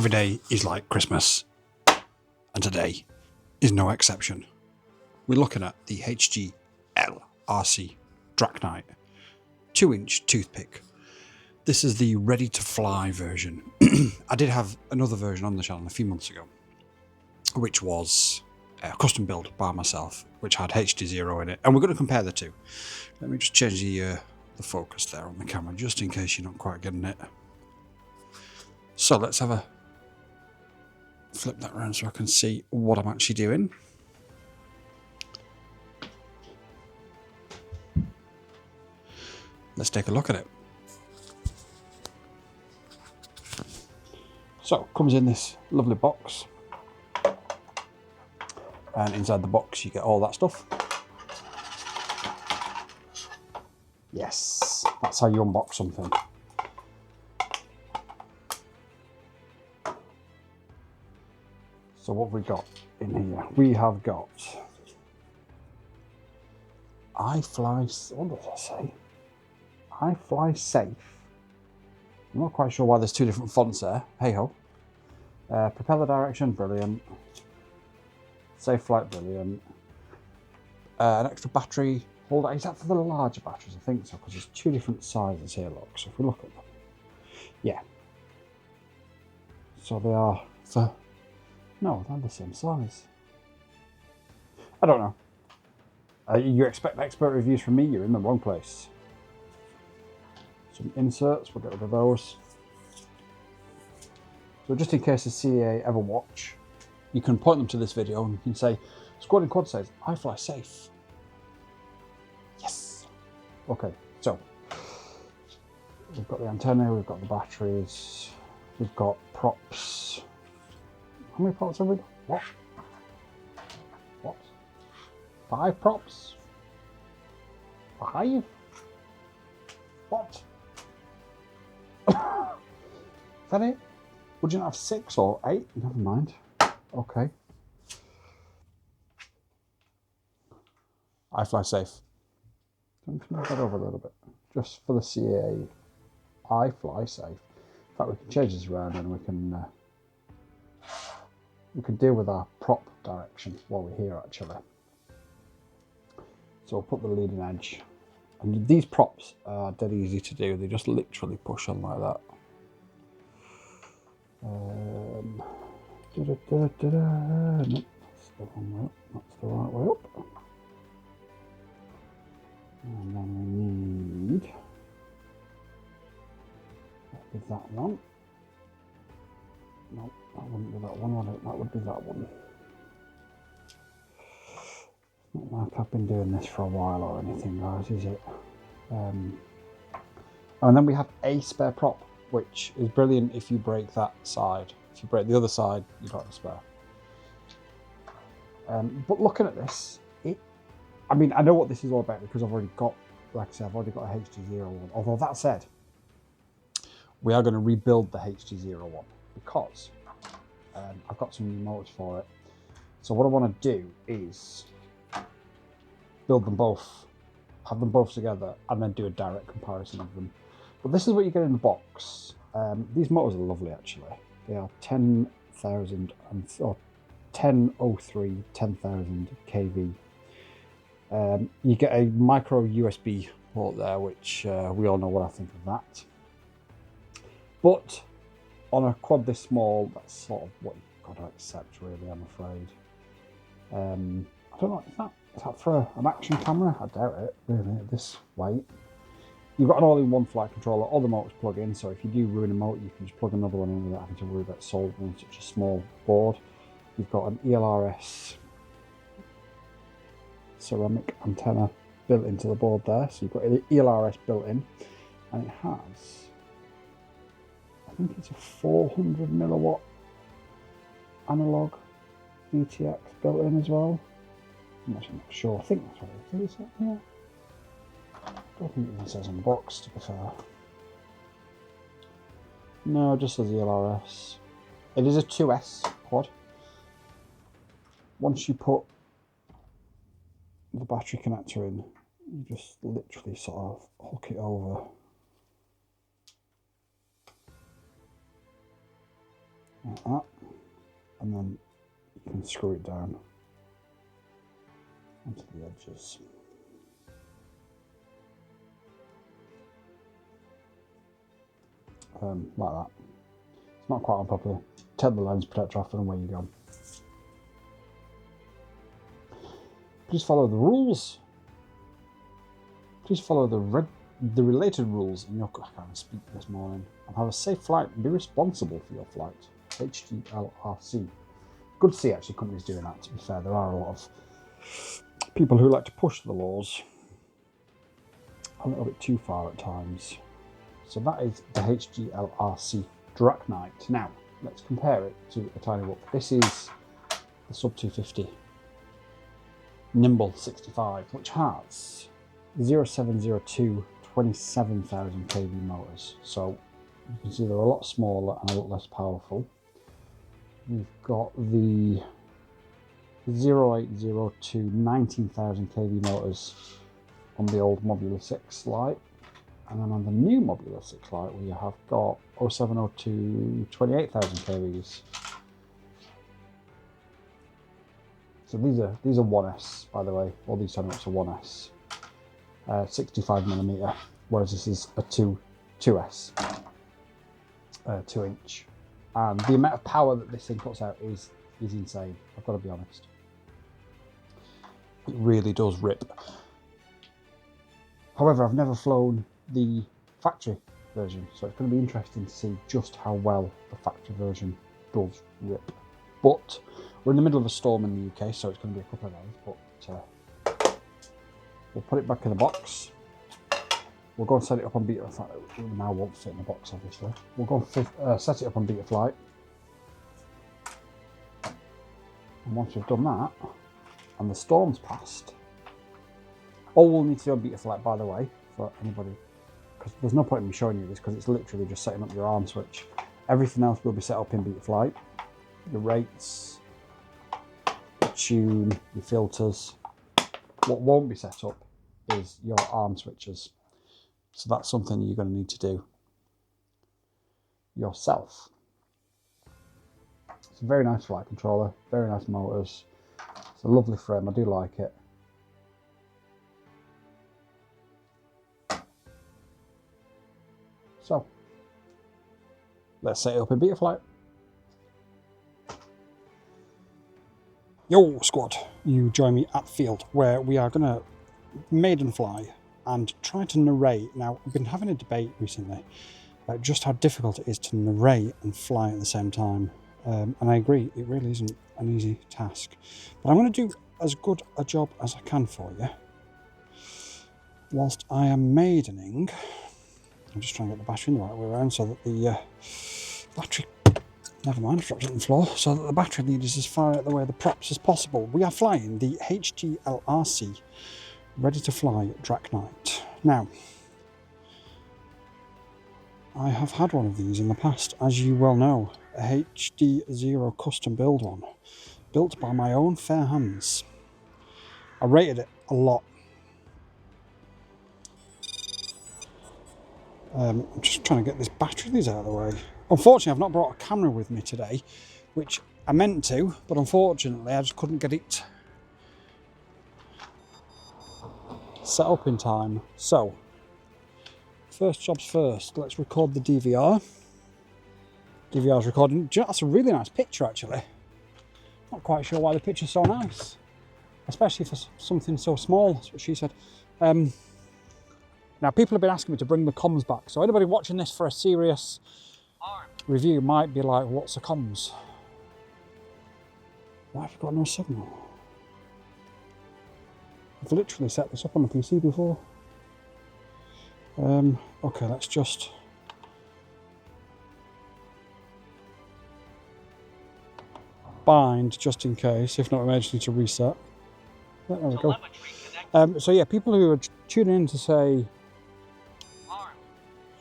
every day is like Christmas, and today is no exception. We're looking at the HGLRC Draknight 2-inch Toothpick. This is the ready to fly version. I did have another version on the channel a few months ago, which was a custom build by myself, which had HD0 in it, and we're going to compare the two. Let me just change the focus there on the camera, just in case you're not quite getting it. So let's have a flip that around so I can see what I'm actually doing. Let's take a look at it. So it comes in this lovely box, and inside the box you get all that stuff. Yes, that's how you unbox something. So what have we got in here? We have got what does that say? I fly safe. I'm not quite sure why there's two different fonts there. Hey ho. Propeller direction, brilliant. Safe flight, brilliant. An extra battery holder. Is that for the larger batteries? I think so, because there's two different sizes here, look. So if we look at them. Yeah. So they are for... No, they're the same size. I don't know. You expect expert reviews from me, you're in the wrong place. Some inserts, we'll get rid of those. So just in case the CA ever watch, you can point them to this video and you can say, Squad and Quad says, I fly safe. Yes. Okay, so we've got the antenna, we've got the batteries, we've got props. How many props have we got? What? What? 5 props? 5? What? Is that it? Would you not have 6 or 8? Never mind. Okay. I fly safe. Don't move that over a little bit. Just for the CA, I fly safe. In fact, we can change this around and we can deal with our prop direction while we're here actually. So we'll put the leading edge. And these props are dead easy to do. They just literally push on like that. Nope, that's the wrong way up. That's the right way up. And then we need... That is that one. Nope, that wouldn't be that one, would it? That would be that one. Not like I've been doing this for a while or anything, guys, is it? And then we have a spare prop, which is brilliant if you break that side. If you break the other side, you've got a spare. But looking at this, I mean, I know what this is all about because I've already got, like I said, I've already got a HD01. Although that said, we are going to rebuild the HD01 because I've got some new motors for it. So what I want to do is build them both, have them both together, and then do a direct comparison of them. But this is what you get in the box. These motors are lovely actually. They are 10,000 or 1003 10,000 kV. You get a micro USB port there, which we all know what I think of that. But on a quad this small, that's sort of what you've got to accept, really, I'm afraid. I don't know, is that for an action camera? I doubt it, really, at this weight. You've got an all-in-one flight controller, all the motors plug in, so if you do ruin a motor, you can just plug another one in without having to worry about soldering such a small board. You've got an ELRS ceramic antenna built into the board there, so you've got the ELRS built in, and it has, I think it's a 400 milliwatt analog VTX built in as well. I'm actually not sure. I think that's what it is. Yeah. I don't think it even says on the box, to be fair. No, it just says ELRS. It is a 2S quad. Once you put the battery connector in, you just literally sort of hook it over. like that, and then you can screw it down onto the edges. Like that. It's not quite on properly. Take the lens protector off and away you go. Please follow the rules. Please follow the related rules in your... I can't speak this morning. And have a safe flight and be responsible for your flight. HGLRC. Good to see actually companies doing that, to be fair. There are a lot of people who like to push the laws a little bit too far at times. So that is the HGLRC Draknight. Now, let's compare it to a tiny book. This is the Sub 250 Nimble 65, which has 0702 27,000 kV motors. So you can see they're a lot smaller and a lot less powerful. We've got the 0802 19,000 kV motors on the old Modular 6 light. And then on the new Modular 6 light, we have got 0702 28,000 kVs. So these are 1S, by the way. All these terminals are 1S, 65mm, whereas this is a 2S, 2-inch. And the amount of power that this thing puts out is insane. I've got to be honest. It really does rip. However, I've never flown the factory version, so it's going to be interesting to see just how well the factory version does rip. But we're in the middle of a storm in the UK, so it's going to be a couple of days, but we'll put it back in the box. We'll go and set it up on Beta Flight. It now won't fit in the box, obviously. We'll go and set it up on Beta Flight. And once we've done that, and the storm's passed, all we'll need to do on Beta Flight, by the way, for anybody, because there's no point in me showing you this, because it's literally just setting up your arm switch. Everything else will be set up in Beta Flight. Your rates, your tune, your filters. What won't be set up is your arm switches. So that's something you're going to need to do yourself. It's a very nice flight controller, very nice motors. It's a lovely frame, I do like it. So, let's set it up in Beta Flight. Yo squad, you join me at the field where we are going to maiden fly and try to narrate. Now, we've been having a debate recently about just how difficult it is to narrate and fly at the same time. And I agree, it really isn't an easy task. But I'm going to do as good a job as I can for you. Whilst I am maidening, I'm just trying to get the battery in the right way around so that the battery, never mind, I dropped it on the floor, so that the battery lead is as far out of the way of the props as possible. We are flying the HGLRC Ready to Fly Draknight. Now, I have had one of these in the past, as you well know, a HD0 custom build one, built by my own fair hands. I rated it a lot. I'm just trying to get this battery lead out of the way. Unfortunately, I've not brought a camera with me today, which I meant to, but unfortunately I just couldn't get it set up in time. So, first jobs first, let's record the DVR. DVR's recording. Do you know, that's a really nice picture actually. Not quite sure why the picture's so nice, especially for something so small, that's what she said. Now, people have been asking me to bring the comms back, so anybody watching this for a serious review might be like, what's the comms? Why have you got no signal? I've literally set this up on the PC before. Okay, let's just... bind, just in case, if not, we may just need to reset. There we go. So yeah, people who are tuning in to say,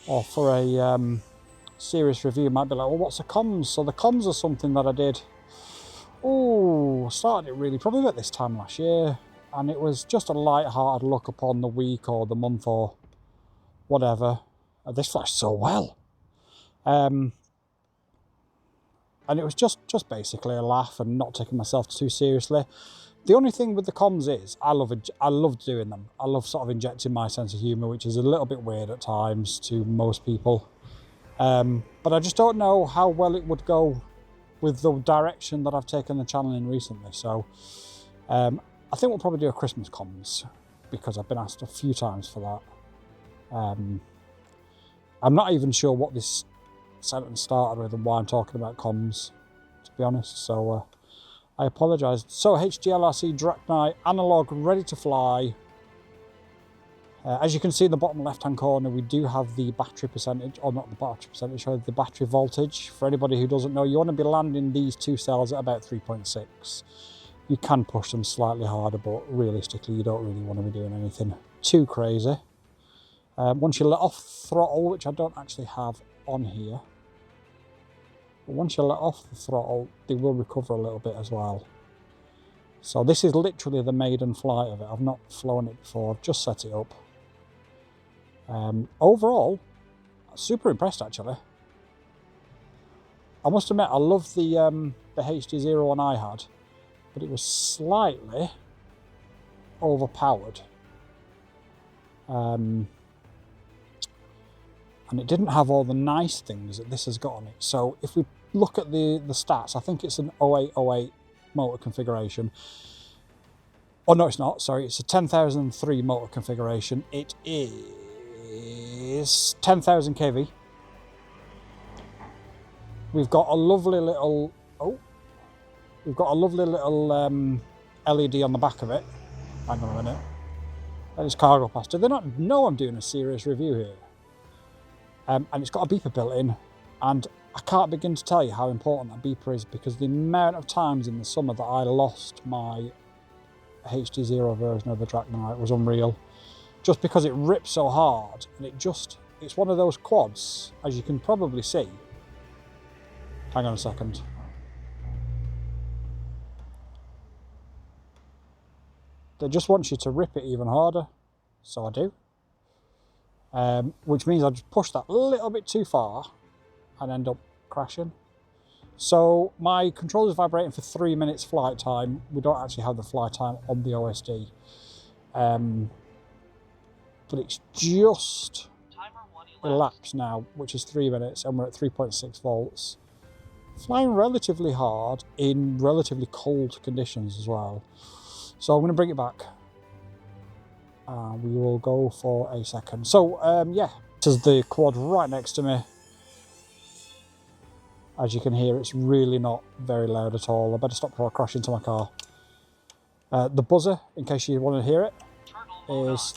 or for a serious review might be like, well, what's the comms? So the comms are something that I did, started it really probably about this time last year, and it was just a light-hearted look upon the week or the month or whatever. This flashed so well. And it was just basically a laugh and not taking myself too seriously. The only thing with the comms is I love doing them. I love sort of injecting my sense of humour, which is a little bit weird at times to most people. But I just don't know how well it would go with the direction that I've taken the channel in recently. So I think we'll probably do a Christmas comms, because I've been asked a few times for that. I'm not even sure what this sentence started with and why I'm talking about comms, to be honest, so I apologise. So HGLRC Draknight analog ready to fly. As you can see in the bottom left hand corner, we do have the battery percentage, or not the battery percentage, the battery voltage. For anybody who doesn't know, you want to be landing these two cells at about 3.6. You can push them slightly harder, but realistically you don't really want to be doing anything too crazy. Once you let off throttle, which I don't actually have on here, but once you let off the throttle, they will recover a little bit as well. So this is literally the maiden flight of it. I've not flown it before, I've just set it up. Overall, super impressed actually. I must admit, I love the HD01 I had, but it was slightly overpowered. And it didn't have all the nice things that this has got on it. So if we look at the stats, I think it's an 0808 motor configuration. Oh no, it's not, sorry, it's a 10,003 motor configuration. It is 10,000 kV. We've got a lovely little, LED on the back of it. Hang on a minute. That is cargo pasta. They don't know I'm doing a serious review here. And it's got a beeper built in, and I can't begin to tell you how important that beeper is, because the amount of times in the summer that I lost my HD0 version of the Draknight was unreal, just because it rips so hard, and it's one of those quads, as you can probably see. Hang on a second. They just want you to rip it even harder, so I do. Which means I just push that a little bit too far and end up crashing. So my controller's vibrating for 3 minutes flight time. We don't actually have the flight time on the OSD. But it's just elapsed now, which is 3 minutes, and we're at 3.6 volts. Flying relatively hard in relatively cold conditions as well. So I'm going to bring it back. We will go for a second. So yeah, this is the quad right next to me. As you can hear, it's really not very loud at all. I better stop before I crash into my car. The buzzer, in case you want to hear it, is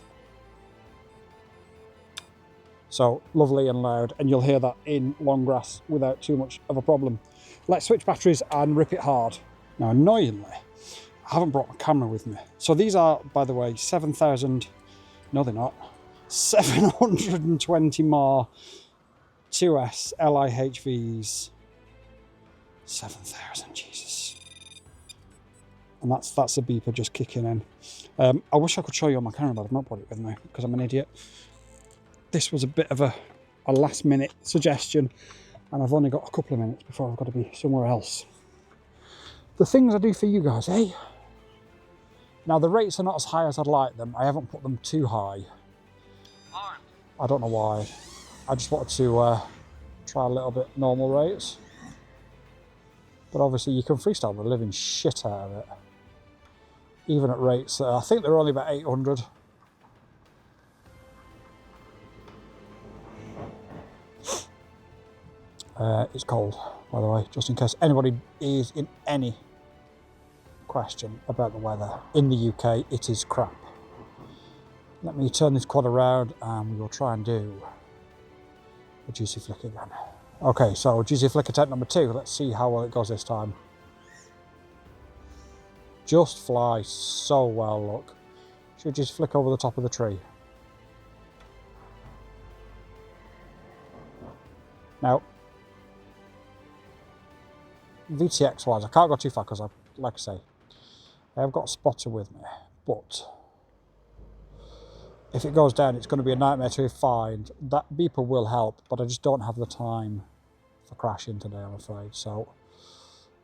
so lovely and loud, and you'll hear that in long grass without too much of a problem. Let's switch batteries and rip it hard. Now, annoyingly, I haven't brought my camera with me. So these are, by the way, 7,000, no they're not, 720 mAh 2S LIHVs. 7,000, Jesus. And that's a beeper just kicking in. I wish I could show you on my camera, but I've not brought it with me because I'm an idiot. This was a bit of a last minute suggestion, and I've only got a couple of minutes before I've got to be somewhere else. The things I do for you guys, eh? Now the rates are not as high as I'd like them. I haven't put them too high. I don't know why. I just wanted to try a little bit normal rates. But obviously you can freestyle the living shit out of it. Even at rates that I think they're only about 800. It's cold, by the way, just in case anybody is in any question about the weather. In the UK, it is crap. Let me turn this quad around and we will try and do a juicy flick again. Okay, so juicy flick attempt number 2. Let's see how well it goes this time. Just fly so well, look. Should just flick over the top of the tree. Now, VTX wise, I can't go too far because, like I say, I have got a spotter with me, but if it goes down, it's going to be a nightmare to find. That beeper will help, but I just don't have the time for crashing today, I'm afraid. So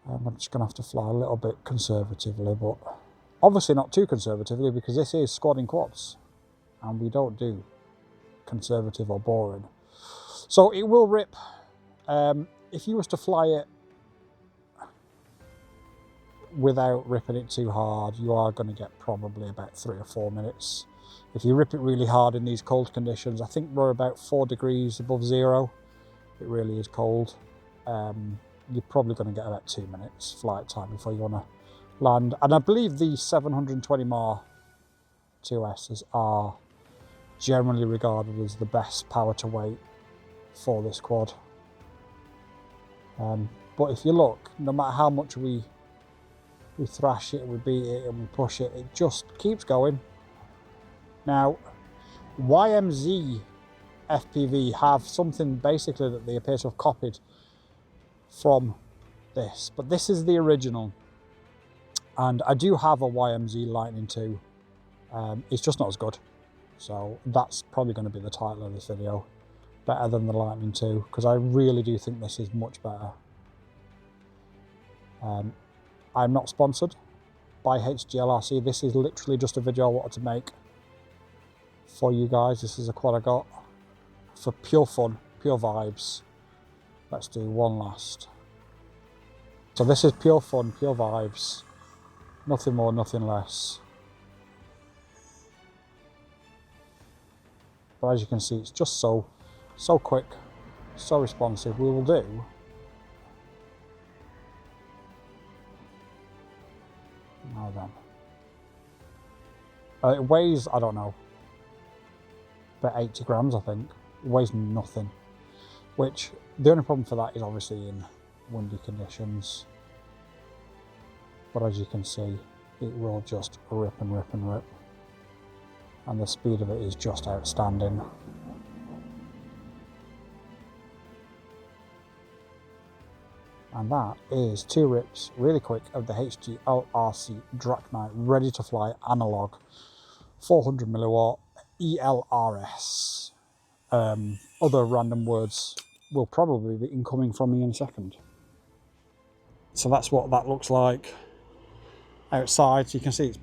I'm just going to have to fly a little bit conservatively, but obviously not too conservatively because this is squadding quads and we don't do conservative or boring. So it will rip. If you was to fly it without ripping it too hard, you are going to get probably about 3 or 4 minutes. If you rip it really hard in these cold conditions, I think we're about 4 degrees above zero. It really is cold. You're probably going to get about 2 minutes flight time before you want to land. And I believe the 720 mAh 2Ss are generally regarded as the best power to weight for this quad. But if you look, no matter how much we thrash it, we beat it and we push it, it just keeps going. Now, YMZ FPV have something basically that they appear to have copied from this, but this is the original. And I do have a YMZ Lightning II. It's just not as good. So that's probably going to be the title of this video. Better than the Lightning II, because I really do think this is much better. I'm not sponsored by HGLRC. This is literally just a video I wanted to make for you guys. This is a quad I got for pure fun, pure vibes. Let's do one last. So this is pure fun, pure vibes. Nothing more, nothing less. But as you can see, it's just so quick, so responsive. We will do now then. It weighs, I don't know, about 80 grams, I think. It weighs nothing. Which, the only problem for that is obviously in windy conditions. But as you can see, it will just rip and rip and rip. And the speed of it is just outstanding. And that is 2 rips, really quick, of the HGLRC Draknight ready to fly analog 400 milliwatt ELRS. Other random words will probably be incoming from me in a second. So that's what that looks like outside. So you can see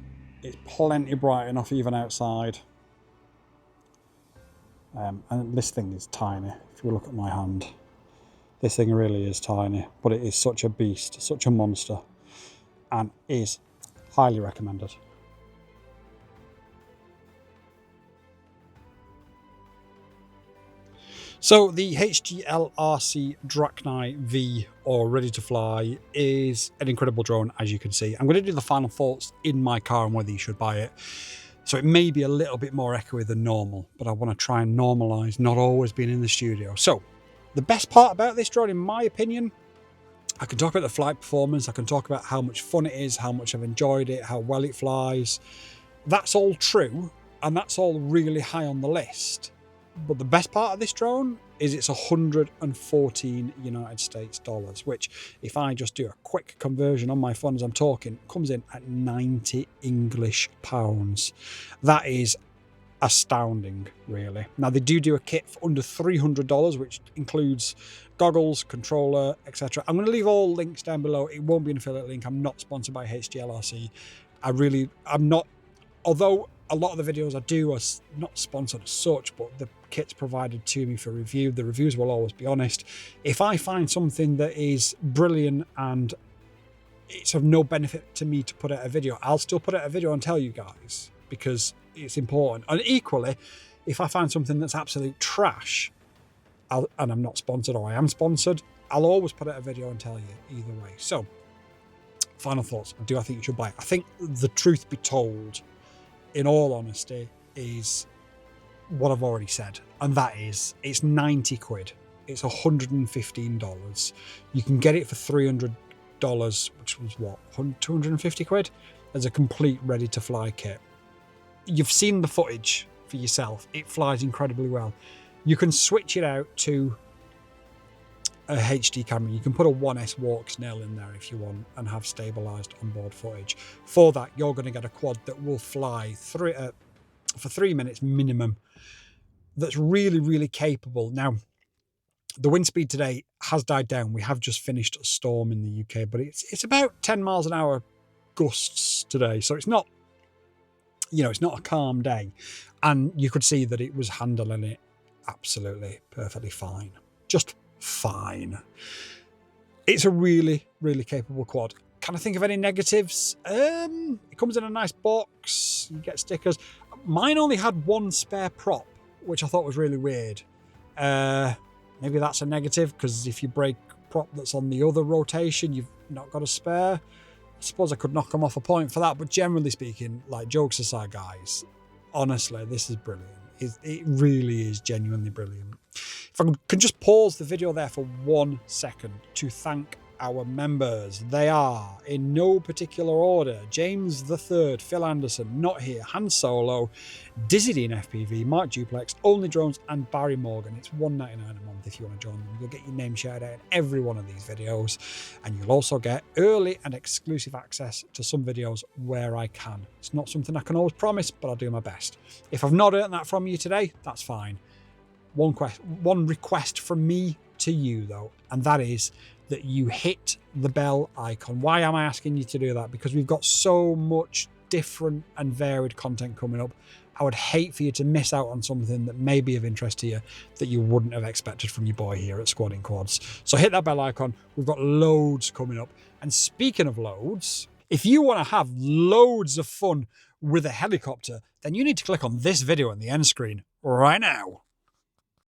it's plenty bright enough even outside. And this thing is tiny. If you look at my hand, this thing really is tiny, but it is such a beast, such a monster, and is highly recommended. So the HGLRC Draknight V, or Ready to Fly, is an incredible drone, as you can see. I'm going to do the final thoughts in my car on whether you should buy it. So it may be a little bit more echoey than normal, but I want to try and normalise not always being in the studio. So the best part about this drone, in my opinion, I can talk about the flight performance, I can talk about how much fun it is, how much I've enjoyed it, how well it flies. That's all true, and that's all really high on the list. But the best part of this drone is it's 114 United States dollars, which if I just do a quick conversion on my phone as I'm talking, comes in at 90 English pounds. That is astounding, really. Now they do a kit for under $300, which includes goggles, controller, etc. I'm going to leave all links down below. It won't be an affiliate link. I'm not sponsored by HGLRC. I'm not, although a lot of the videos I do are not sponsored as such, but the kit's provided to me for review. The reviews will always be honest. If I find something that is brilliant and it's of no benefit to me to put out a video, I'll still put out a video and tell you guys, because it's important. And equally, if I find something that's absolute trash, and I'm not sponsored or I am sponsored, I'll always put out a video and tell you either way. So, final thoughts. Do I think you should buy it? I think the truth be told, in all honesty, is what I've already said. And that is, it's 90 quid. It's $115. You can get it for $300, which was what, 250 quid? As a complete ready to fly kit. You've seen the footage for yourself. It flies incredibly well. You can switch it out to a HD camera. You can put a 1S walk snail in there if you want and have stabilized onboard footage. For that, you're going to get a quad that will fly for 3 minutes minimum. That's really, really capable. Now, The wind speed today has died down. We have just finished a storm in the UK, but it's about 10 miles an hour gusts today. So it's not, it's not a calm day. And you could see that it was handling it absolutely perfectly fine. Just fine. It's a really, really capable quad. Can I think of any negatives? It comes in a nice box. You get stickers. Mine only had one spare prop, which I thought was really weird. Maybe that's a negative, because if you break prop that's on the other rotation, you've not got a spare. I suppose I could knock them off a point for that, but generally speaking, like, jokes aside, guys, honestly, this is brilliant. It really is genuinely brilliant. If I can just pause the video there for 1 second to thank our members. They are, in no particular order, James the Third, Phil Anderson, Not Here, Han Solo, Dizzy Dean FPV, Mark Duplex, Only Drones, and Barry Morgan. It's $1.99 a month if you want to join them. You'll get your name shouted out in every one of these videos, and you'll also get early and exclusive access to some videos where I can. It's not something I can always promise, but I'll do my best. If I've not earned that from you today, that's fine. One request from me to you, though, and that is that you hit the bell icon. Why am I asking you to do that? Because we've got so much different and varied content coming up. I would hate for you to miss out on something that may be of interest to you that you wouldn't have expected from your boy here at Squadding Quads. So hit that bell icon. We've got loads coming up. And speaking of loads, if you want to have loads of fun with a helicopter, then you need to click on this video on the end screen right now.